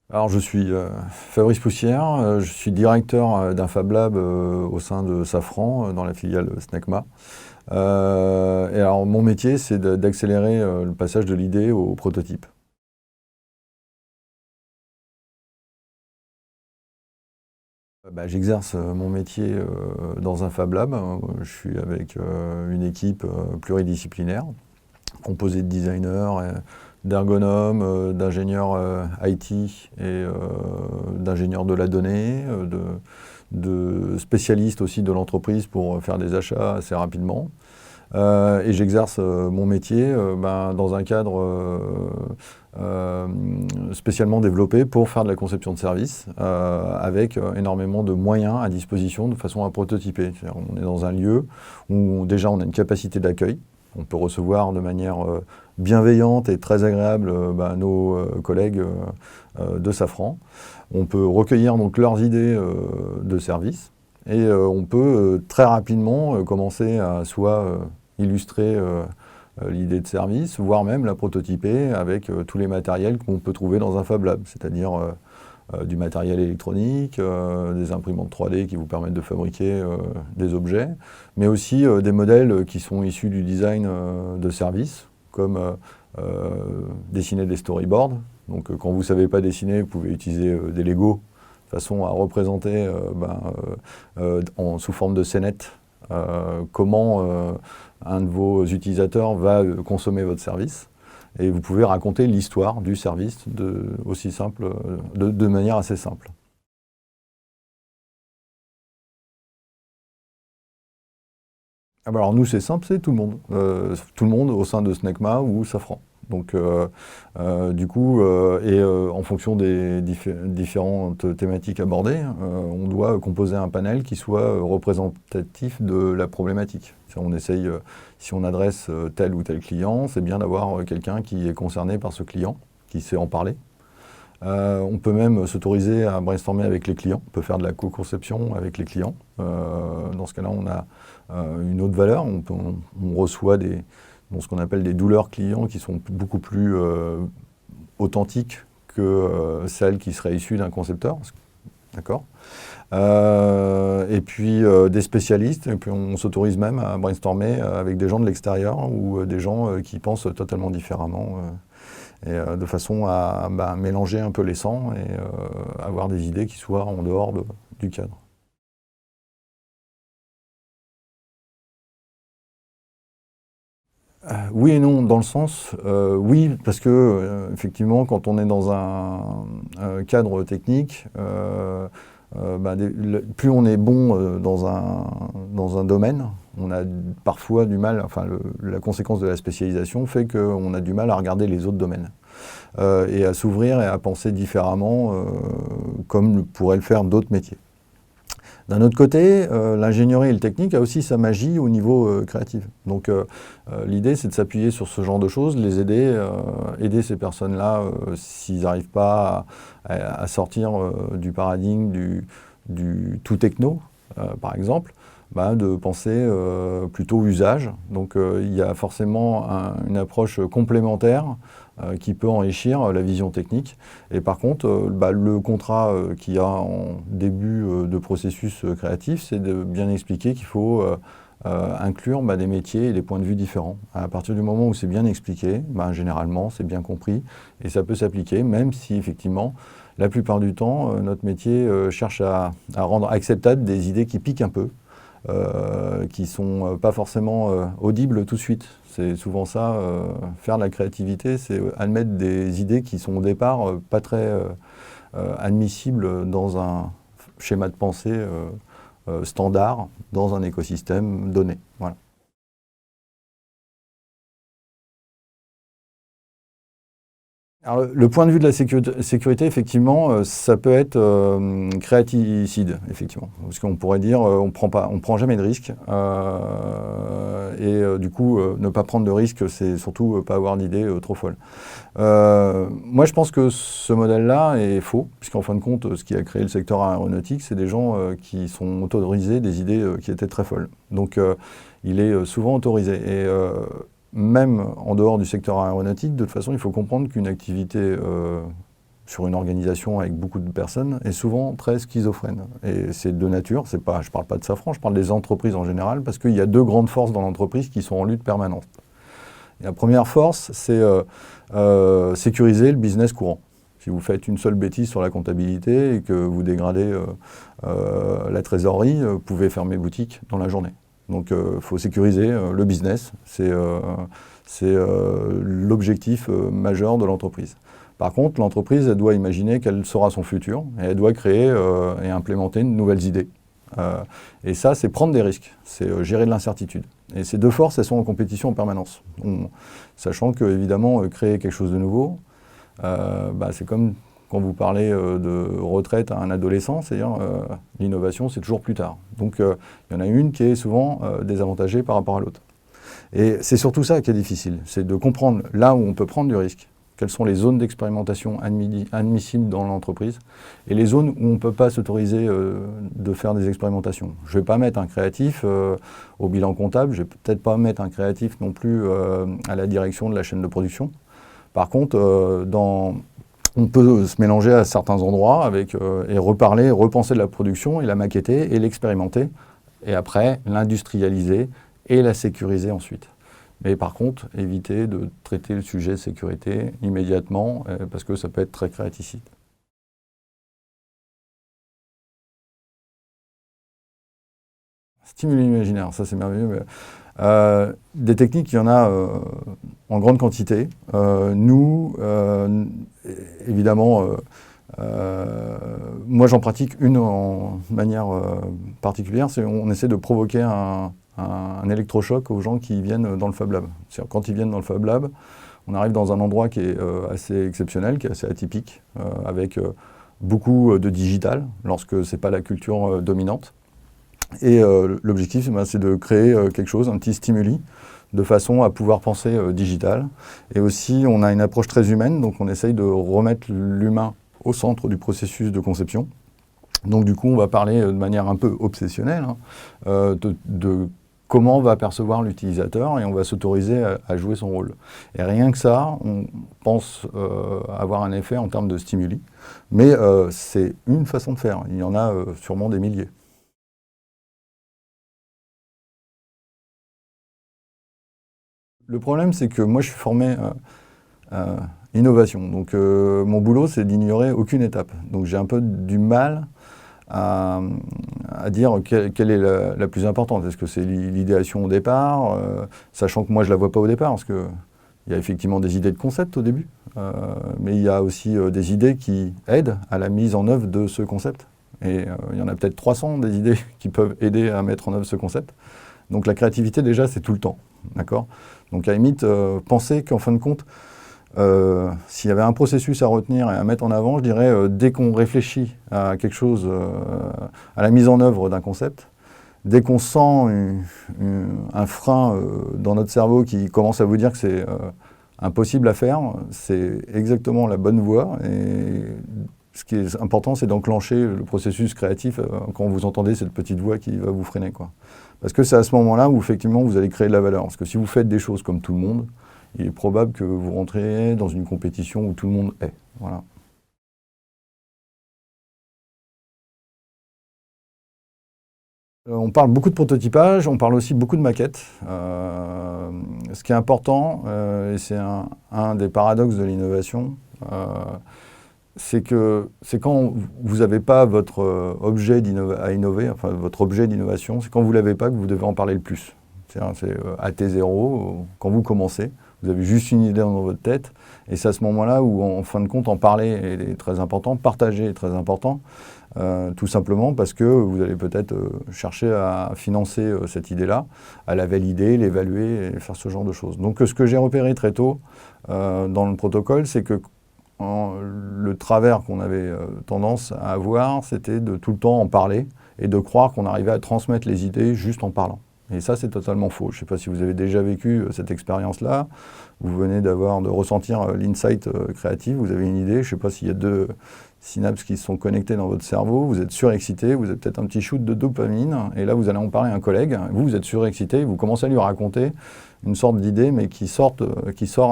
Alors je suis Fabrice Poussière, je suis directeur d'un Fab Lab au sein de Safran, dans la filiale Snecma. Et alors mon métier, c'est d'accélérer le passage de l'idée au prototype. J'exerce mon métier dans un Fab Lab. Je suis avec une équipe pluridisciplinaire, composée de designers, d'ergonomes, d'ingénieurs IT et d'ingénieurs de la donnée, de spécialistes aussi de l'entreprise pour faire des achats assez rapidement. Et j'exerce mon métier dans un cadre euh, spécialement développé pour faire de la conception de services, avec énormément de moyens à disposition de façon à prototyper. On est dans un lieu où déjà on a une capacité d'accueil. On peut recevoir de manière bienveillante et très agréable nos collègues de Safran. On peut recueillir donc leurs idées de service et on peut très rapidement commencer à soit illustrer l'idée de service, voire même la prototyper avec tous les matériels qu'on peut trouver dans un Fab Lab, c'est-à-dire du matériel électronique, des imprimantes 3D qui vous permettent de fabriquer des objets, mais aussi des modèles qui sont issus du design de service, comme dessiner des storyboards. Donc quand vous ne savez pas dessiner, vous pouvez utiliser des Lego de façon à représenter sous forme de scénette comment un de vos utilisateurs va consommer votre service. Et vous pouvez raconter l'histoire du service aussi simple, de manière assez simple. Alors nous, c'est simple, c'est tout le monde. Tout le monde au sein de Snecma ou Safran. Donc, en fonction des différentes thématiques abordées, on doit composer un panel qui soit représentatif de la problématique. On essaye, si on adresse tel ou tel client, c'est bien d'avoir quelqu'un qui est concerné par ce client, qui sait en parler. On peut même s'autoriser à brainstormer avec les clients. On peut faire de la co-conception avec les clients. Dans ce cas-là, on a une autre valeur. On reçoit ce qu'on appelle des douleurs clients qui sont beaucoup plus authentiques que celles qui seraient issues d'un concepteur. D'accord. Et puis des spécialistes, et puis on s'autorise même à brainstormer avec des gens de l'extérieur ou des gens qui pensent totalement différemment, de façon à mélanger un peu les sangs et avoir des idées qui soient en dehors du cadre. Oui et non, dans le sens, oui, parce que effectivement, quand on est dans un cadre technique, plus on est bon dans un domaine, on a parfois du mal, enfin la conséquence de la spécialisation fait qu'on a du mal à regarder les autres domaines et à s'ouvrir et à penser différemment comme pourraient le faire d'autres métiers. D'un autre côté, l'ingénierie et le technique a aussi sa magie au niveau créatif. Donc l'idée, c'est de s'appuyer sur ce genre de choses, les aider, aider ces personnes-là s'ils n'arrivent pas à sortir du paradigme du tout techno, par exemple, de penser plutôt usage. Donc il y a forcément une approche complémentaire qui peut enrichir la vision technique. Et par contre, le contrat qu'il y a en début de processus créatif, c'est de bien expliquer qu'il faut inclure des métiers et des points de vue différents. À partir du moment où c'est bien expliqué, généralement, c'est bien compris et ça peut s'appliquer, même si effectivement, la plupart du temps, notre métier cherche à rendre acceptables des idées qui piquent un peu, qui ne sont pas forcément audibles tout de suite. C'est souvent ça, faire de la créativité, c'est admettre des idées qui sont au départ pas très admissibles dans un schéma de pensée standard, dans un écosystème donné. Voilà. Alors, le point de vue de la sécurité, effectivement, ça peut être créaticide, effectivement. Parce qu'on pourrait dire, on prend jamais de risques. Du coup, ne pas prendre de risques, c'est surtout pas avoir d'idées trop folles. Moi, je pense que ce modèle-là est faux, puisqu'en fin de compte, ce qui a créé le secteur aéronautique, c'est des gens qui sont autorisés des idées qui étaient très folles. Donc, il est souvent autorisé. Et même en dehors du secteur aéronautique, de toute façon, il faut comprendre qu'une activité sur une organisation avec beaucoup de personnes est souvent très schizophrène. Et c'est de nature, je ne parle pas de Safran, je parle des entreprises en général, parce qu'il y a deux grandes forces dans l'entreprise qui sont en lutte permanente. Et la première force, c'est sécuriser le business courant. Si vous faites une seule bêtise sur la comptabilité et que vous dégradez la trésorerie, vous pouvez fermer boutique dans la journée. Donc il faut sécuriser le business, c'est l'objectif majeur de l'entreprise. Par contre, l'entreprise, elle doit imaginer quel sera son futur et elle doit créer et implémenter de nouvelles idées. Et ça, c'est prendre des risques, c'est gérer de l'incertitude. Et ces deux forces, elles sont en compétition en permanence. Sachant que, évidemment, créer quelque chose de nouveau, c'est comme quand vous parlez de retraite à un adolescent, c'est-à-dire l'innovation, c'est toujours plus tard. Donc, il y en a une qui est souvent désavantagée par rapport à l'autre. Et c'est surtout ça qui est difficile, c'est de comprendre là où on peut prendre du risque, quelles sont les zones d'expérimentation admissibles dans l'entreprise et les zones où on ne peut pas s'autoriser de faire des expérimentations. Je ne vais pas mettre un créatif au bilan comptable, je ne vais peut-être pas mettre un créatif non plus à la direction de la chaîne de production. Par contre, on peut se mélanger à certains endroits et reparler, repenser de la production et la maqueter et l'expérimenter et après l'industrialiser et la sécuriser ensuite. Mais par contre, éviter de traiter le sujet sécurité immédiatement, parce que ça peut être très créaticide. Stimuler l'imaginaire, ça c'est merveilleux. Mais, des techniques, il y en a en grande quantité. Nous, évidemment, moi j'en pratique une en manière particulière, c'est on essaie de provoquer un électrochoc aux gens qui viennent dans le Fab Lab. Quand ils viennent dans le Fab Lab, on arrive dans un endroit qui est assez exceptionnel, qui est assez atypique, avec beaucoup de digital, lorsque ce n'est pas la culture dominante. Et l'objectif, c'est de créer quelque chose, un petit stimuli, de façon à pouvoir penser digital. Et aussi, on a une approche très humaine, donc on essaye de remettre l'humain au centre du processus de conception. Donc du coup, on va parler de manière un peu obsessionnelle de comment va percevoir l'utilisateur et on va s'autoriser à jouer son rôle. Et rien que ça, on pense avoir un effet en termes de stimuli. Mais c'est une façon de faire. Il y en a sûrement des milliers. Le problème, c'est que moi, je suis formé innovation. Donc mon boulot, c'est d'ignorer aucune étape. Donc j'ai un peu du mal à dire quelle est la plus importante. Est-ce que c'est l'idéation au départ, sachant que moi je ne la vois pas au départ, parce qu'il y a effectivement des idées de concept au début, mais il y a aussi des idées qui aident à la mise en œuvre de ce concept. Et il y en a peut-être 300 des idées qui peuvent aider à mettre en œuvre ce concept. Donc la créativité déjà c'est tout le temps, d'accord ? Donc à la limite, penser qu'en fin de compte, s'il y avait un processus à retenir et à mettre en avant, je dirais, dès qu'on réfléchit à quelque chose, à la mise en œuvre d'un concept, dès qu'on sent un frein dans notre cerveau qui commence à vous dire que c'est impossible à faire, c'est exactement la bonne voie. Et ce qui est important, c'est d'enclencher le processus créatif quand vous entendez cette petite voix qui va vous freiner, quoi. Parce que c'est à ce moment-là où, effectivement, vous allez créer de la valeur. Parce que si vous faites des choses comme tout le monde, il est probable que vous rentrez dans une compétition où tout le monde est. Voilà. On parle beaucoup de prototypage, on parle aussi beaucoup de maquettes. Ce qui est important, et c'est un des paradoxes de l'innovation, c'est quand vous n'avez pas votre objet à innover, enfin votre objet d'innovation, c'est quand vous ne l'avez pas que vous devez en parler le plus. C'est AT0, quand vous commencez, vous avez juste une idée dans votre tête, et c'est à ce moment-là où, en fin de compte, en parler est très important, partager est très important, tout simplement parce que vous allez peut-être chercher à financer cette idée-là, à la valider, l'évaluer et faire ce genre de choses. Donc ce que j'ai repéré très tôt dans le protocole, c'est que le travers qu'on avait tendance à avoir, c'était de tout le temps en parler et de croire qu'on arrivait à transmettre les idées juste en parlant. Et ça, c'est totalement faux. Je ne sais pas si vous avez déjà vécu cette expérience-là. Vous venez de ressentir l'insight créatif, vous avez une idée. Je ne sais pas s'il y a synapses qui sont connectées dans votre cerveau, vous êtes surexcité, vous avez peut-être un petit shoot de dopamine, et là vous allez en parler à un collègue, vous êtes surexcité, vous commencez à lui raconter une sorte d'idée, mais qui sort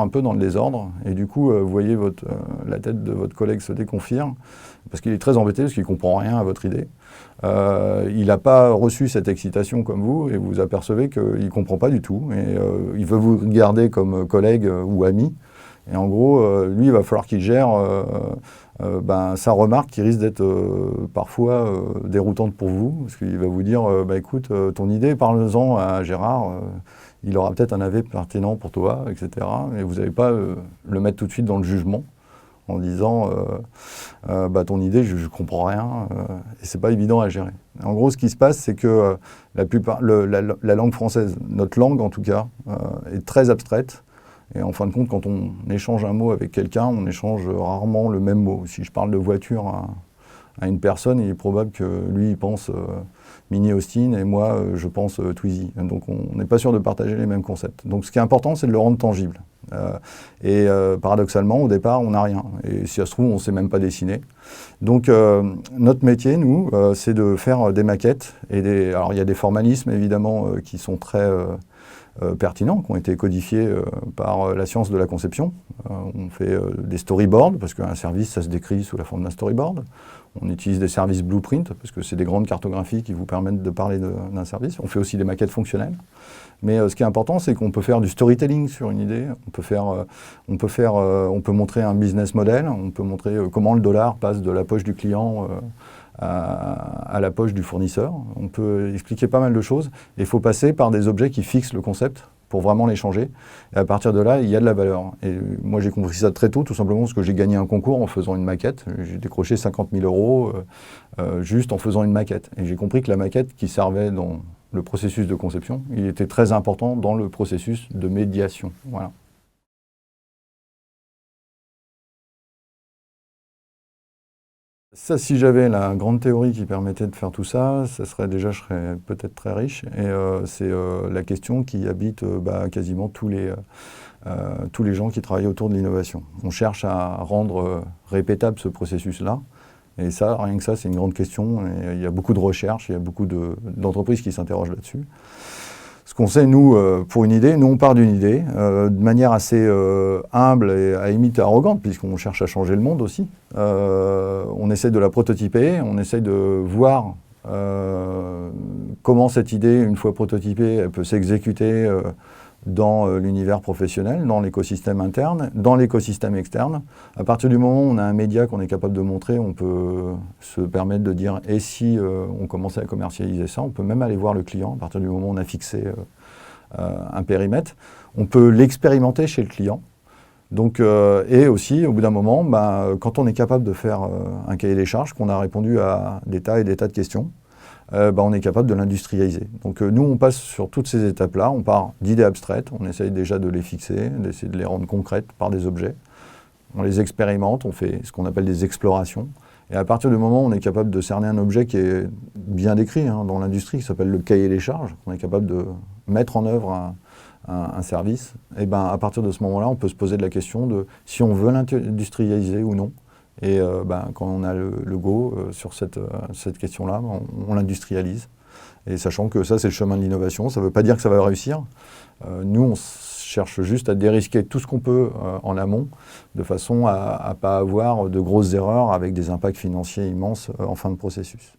un peu dans le désordre, et du coup vous voyez la tête de votre collègue se déconfire, parce qu'il est très embêté, parce qu'il ne comprend rien à votre idée. Il n'a pas reçu cette excitation comme vous, et vous apercevez qu'il ne comprend pas du tout, et il veut vous garder comme collègue ou ami, et en gros, lui, il va falloir qu'il gère sa remarque qui risque d'être parfois déroutante pour vous, parce qu'il va vous dire écoute, ton idée, parle-en à Gérard, il aura peut-être un avis pertinent pour toi, etc. Et vous n'allez pas le mettre tout de suite dans le jugement en disant ton idée, je ne comprends rien, et c'est pas évident à gérer. En gros, ce qui se passe, c'est que la langue française, notre langue en tout cas, est très abstraite. Et en fin de compte, quand on échange un mot avec quelqu'un, on échange rarement le même mot. Si je parle de voiture à une personne, il est probable que lui, il pense Mini Austin et moi, je pense Twizy. Donc on n'est pas sûr de partager les mêmes concepts. Donc ce qui est important, c'est de le rendre tangible. Paradoxalement, au départ, on n'a rien. Et si ça se trouve, on ne sait même pas dessiner. Donc notre métier, nous, c'est de faire des maquettes. Alors il y a des formalismes, évidemment, qui sont très pertinents, qui ont été codifiés par la science de la conception. On fait des storyboards, parce qu'un service, ça se décrit sous la forme d'un storyboard. On utilise des services blueprint, parce que c'est des grandes cartographies qui vous permettent de parler d'un service. On fait aussi des maquettes fonctionnelles. Mais ce qui est important, c'est qu'on peut faire du storytelling sur une idée. On peut montrer un business model. On peut montrer comment le dollar passe de la poche du client à la poche du fournisseur. On peut expliquer pas mal de choses. Et il faut passer par des objets qui fixent le concept pour vraiment les changer. Et à partir de là, il y a de la valeur. Et moi, j'ai compris ça très tôt, tout simplement parce que j'ai gagné un concours en faisant une maquette. J'ai décroché 50 000 € juste en faisant une maquette. Et j'ai compris que la maquette qui servait dans le processus de conception, il était très important dans le processus de médiation. Voilà. Ça, si j'avais la grande théorie qui permettait de faire tout ça, ça serait déjà, je serais peut-être très riche. Et c'est la question qui habite quasiment tous les gens qui travaillent autour de l'innovation. On cherche à rendre répétable ce processus-là. Et ça, rien que ça, c'est une grande question. Et il y a beaucoup de recherches, il y a beaucoup d'entreprises qui s'interrogent là-dessus. Ce qu'on sait, nous, pour une idée, nous on part d'une idée, de manière assez humble et à limite arrogante, puisqu'on cherche à changer le monde aussi. On essaie de la prototyper, on essaie de voir comment cette idée, une fois prototypée, elle peut s'exécuter dans l'univers professionnel, dans l'écosystème interne, dans l'écosystème externe. À partir du moment où on a un média qu'on est capable de montrer, on peut se permettre de dire « et si on commençait à commercialiser ça ?» On peut même aller voir le client à partir du moment où on a fixé un périmètre. On peut l'expérimenter chez le client. Donc, et aussi, au bout d'un moment, quand on est capable de faire un cahier des charges, qu'on a répondu à des tas et des tas de questions, on est capable de l'industrialiser. Donc nous, on passe sur toutes ces étapes-là, on part d'idées abstraites, on essaye déjà de les fixer, d'essayer de les rendre concrètes par des objets. On les expérimente, on fait ce qu'on appelle des explorations. Et à partir du moment où on est capable de cerner un objet qui est bien décrit dans l'industrie, qui s'appelle le cahier des charges, on est capable de mettre en œuvre un service, et à partir de ce moment-là, on peut se poser de la question de si on veut l'industrialiser ou non. Et quand on a le go sur cette question-là, on l'industrialise. Et sachant que ça, c'est le chemin de l'innovation, ça ne veut pas dire que ça va réussir. Nous, on cherche juste à dérisquer tout ce qu'on peut en amont, de façon à ne pas avoir de grosses erreurs avec des impacts financiers immenses en fin de processus.